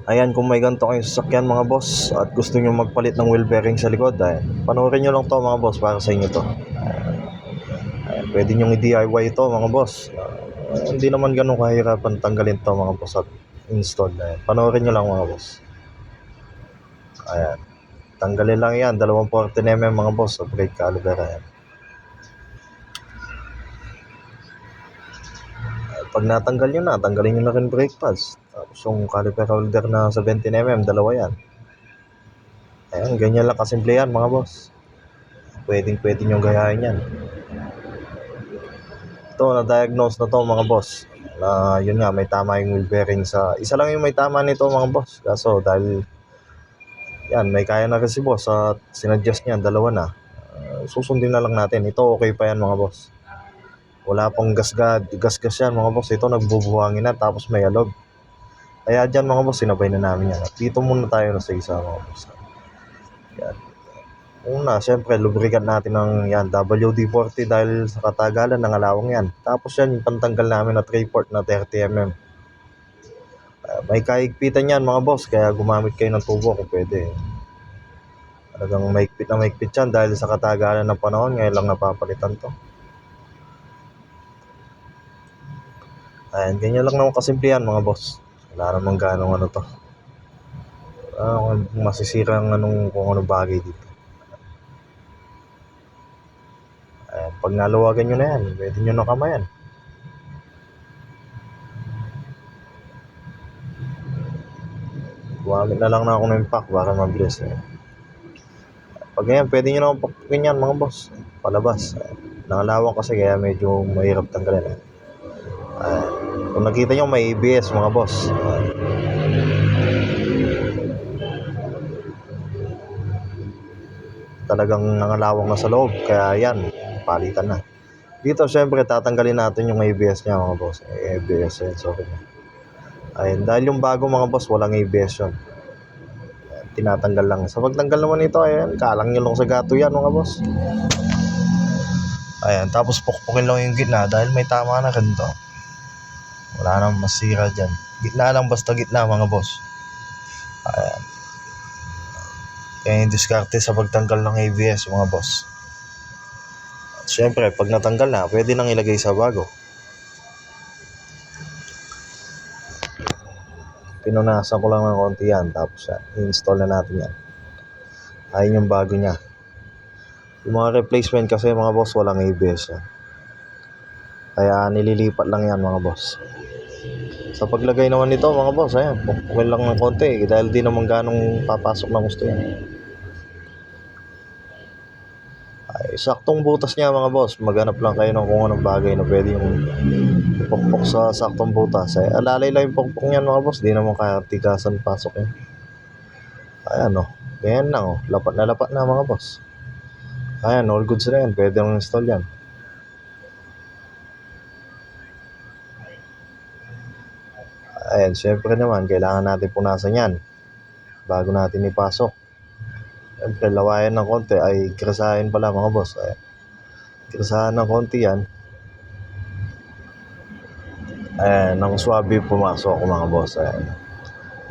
Ayan, kung may ganito kayong sasakyan mga boss at gusto nyo magpalit ng wheel bearing sa likod, ayan, panoorin nyo lang to mga boss, para sa inyo to. Ayan, pwede nyo i-DIY ito mga boss. Hindi naman ganun kahirapan tanggalin to mga boss at install. Ayan, panoorin nyo lang mga boss. Ayan, tanggalin lang yan, 214mm mga boss sa brake caliper. Ayan. Pag natanggal nyo na, tanggalin nyo na rin brake pads. Tapos yung caliper holder na 17mm, dalawa yan. Ayan, ganyan lang kasimple yan mga boss. Pwede nyo gayahin yan. Ito, na-diagnose na to mga boss. Na yun nga, may tama yung wheel bearing sa... Isa lang yung may tama nito mga boss. Kaso dahil yan, may kaya na rin si boss at sinadjust niya, dalawa na. Susundin na lang natin. Ito okay pa yan mga boss. Wala pang gasgas yan mga boss. Ito nagbubuhangin na tapos may alog. Kaya dyan mga boss, sinabay na namin yan. At dito muna tayo na sa isa mga boss. Yan. Una, syempre, lubricant natin ng yan, WD-40 dahil sa katagalan ng alawang yan. Tapos yan, yung pantanggal namin na 3/4 na 30mm. May kahigpitan yan mga boss, kaya gumamit kayo ng tubo kung pwede. Talagang mahigpit yan dahil sa katagalan ng panahon, ngayon lang napapalitan to. Ayan, ganyan lang naman kasimple yan mga boss. Wala namang ganong ano to. Masisira ang kung anong bagay dito. Ayan, pag naluwagan nyo na yan, pwede nyo na kamayan. Gumamit na lang na ako ng impact para mabilis. Pag ganyan, pwede nyo naman pakukin yan mga boss. Palabas. Nangalawang kasi kaya medyo mahirap tanggalin. Kung nakita nyo may ABS mga boss. Talagang nangalawang na sa loob. Kaya yan, palitan na. Dito syempre tatanggalin natin yung ABS nya mga boss. ABS sensor nya. Ayun, dahil yung bago mga boss walang ABS yun. Tinatanggal lang. Sa pagtanggal naman ito, ayan, kalang nyo lang sa gato yan mga boss. Ayan, tapos pukpukin lang yung gitna dahil may tama na rin to. Wala nang masira dyan. Gitna lang, basta gitna mga boss. Ayan. Kaya yung diskarte sa pagtanggal ng ABS mga boss. At syempre, pag natanggal na, pwede nang ilagay sa bago. Pinunasan ko lang ng konti yan, tapos yan, i-install na natin yan. Ayun yung bago nya. Yung mga replacement kasi mga boss, walang ABS yan. Kaya nililipat lang yan mga boss. Sa paglagay naman nito mga boss, ayan, pukpukin lang ng konti dahil di naman ganong papasok na gusto yan. Ay, saktong butas niya mga boss, maghanap lang kayo ng kung anong bagay na pwede yung pukpok sa saktong butas. Ay, alalay lang yung pukpok niyan mga boss, di naman kaya tigasan pasok yan. Ayan o, ganyan lang o, lapat na mga boss. Ayan, all goods na yan, pwede yung install yan. Ayan, syempre naman, kailangan natin punasan yan bago natin ipasok. Syempre, lawayan ng konti, ay grasahin pala mga boss. Ayan, grasahan ng konti yan. Ayan, nang swabe pumasok mga boss. Ayan,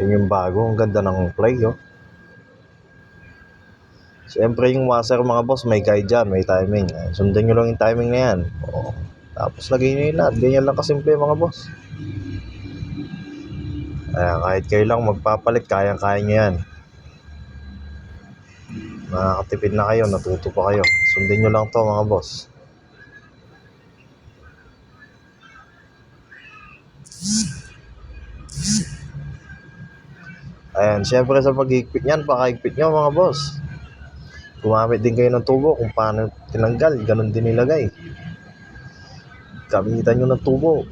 yun yung bago, ang ganda ng play oh. Syempre yung washer mga boss, may guide dyan, may timing. Ayan, sundan nyo lang yung timing na yan. O, tapos lagay nyo yung lahat, ganyan lang kasimple mga boss. Ayan, kahit kayo lang magpapalit, kaya-kaya nyo yan. Nakakatipid na kayo, natuto pa kayo. Sundin nyo lang to mga boss. Ayan, syempre sa paghigpit nyan, pakahigpit nyo mga boss. Gumamit din kayo ng tubo kung paano tinanggal, ganun din nilagay. Gamitan nyo ng tubo.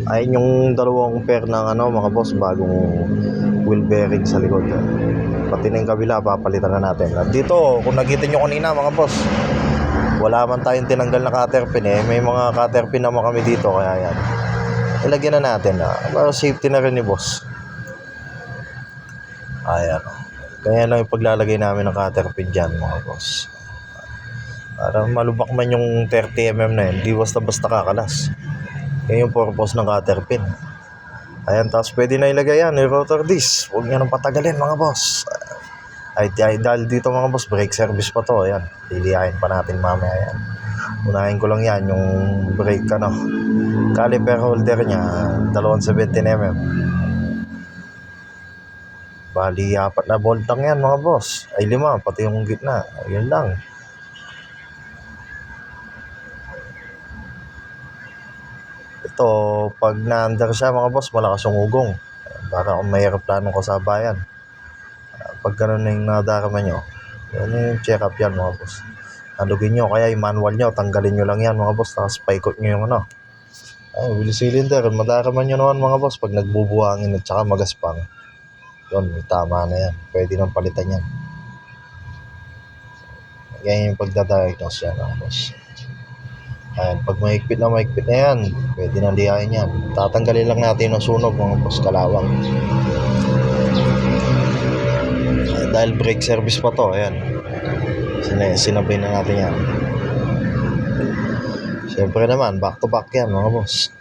Ayun yung dalawang pair ng mga boss, bagong wheel bearing sa likod. Pati na yung kabila, papalitan na natin. At dito, kung nakita nyo kanina mga boss, wala man tayong tinanggal na cutter pin eh. May mga cutter pin naman kami dito, kaya yan, ilagyan na natin para safety na rin ni boss. Ayan. Kaya lang yung paglalagay namin ng cutter pin dyan mga boss. Para malubak man yung 30mm na yun, di basta-basta kakalas. Yan yung purpose ng cutter pin. Ayan, tapos pwede na ilagay yan, yung rotor disc. Huwag nyo nang patagalin mga boss. Ay dahil dito mga boss, brake service pa to. Ayan, lilihain pa natin mamaya yan. Unahin ko lang yan, yung brake caliper holder niya, 217mm. Bali, 4 na boltang yan mga boss. Ay 5, pati yung gitna. Ayun lang. Ito, pag na-under siya mga boss, malakas yung ugong. Para kung may aeroplanong kasabayan. Pag ganun na yung nadarama nyo, yun yung check up yan mga boss. Alugin nyo, kaya yung manual nyo, tanggalin nyo lang yan mga boss. Tapos paikot nyo yung wheel cylinder. Madaraman nyo naman mga boss pag nagbubuhangin at saka magaspang. Yun, tama na yan. Pwede nang palitan yan. Yan yung pagdadiagnose yan mga boss. Ayan, pag mahigpit na yan, pwede na lihain yan. Tatanggalin lang natin ang sunog mga boss, kalawang. Dahil brake service pa to, ayan. Sinabay na natin yan. Siyempre naman, back to back yan mga boss.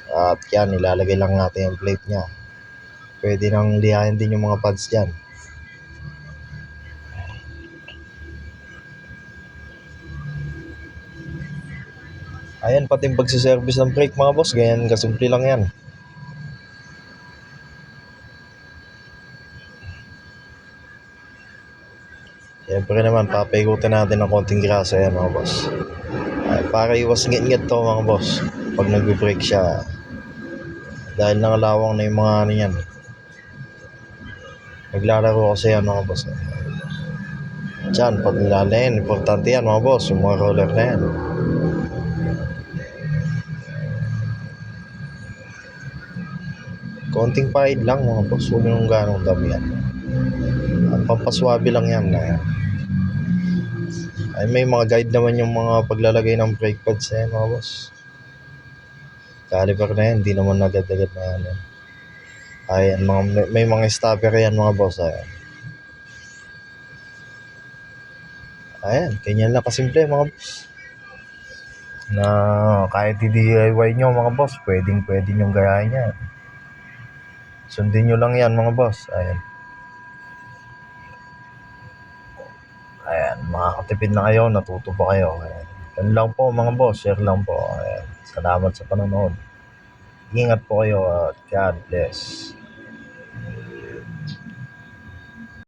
At yan, ilalagay lang natin yung plate nya. Pwede nang lihain din yung mga pads dyan. Ayan, pati yung pagsiservice ng brake mga boss, ganyan kasimple lang yan. Siyempre naman, papaikutin natin ng konting grasa yan mga boss. Ay, para iwas ngit-ngit to mga boss. Pag nagbe-brake siya. Dahil nangalawang na yung mga yan. Naglalaro kasi yan mga boss. Diyan, pag nilalayan, importante yan mga boss, yung mga roller na yan. Konting pahid lang mga boss, huwag yung ganong dami yan. Ang pampaswabe lang yan na yan. Ay, may mga guide naman yung mga paglalagay ng brake pads yan mga boss. Caliper na yan, hindi naman agad-agad na yan. Ayan, may mga stopper yan mga boss. Ayan, ganyan lang kasimple mga boss. Na kahit i-DIY nyo mga boss, pwede nyo gayahin yan. Sundin nyo lang yan mga boss. Ayan, makakatipid na kayo, natuto pa kayo. Ayan. Yan lang po mga boss, share lang po. Ayan. Salamat sa panonood. Ingat po kayo at God bless.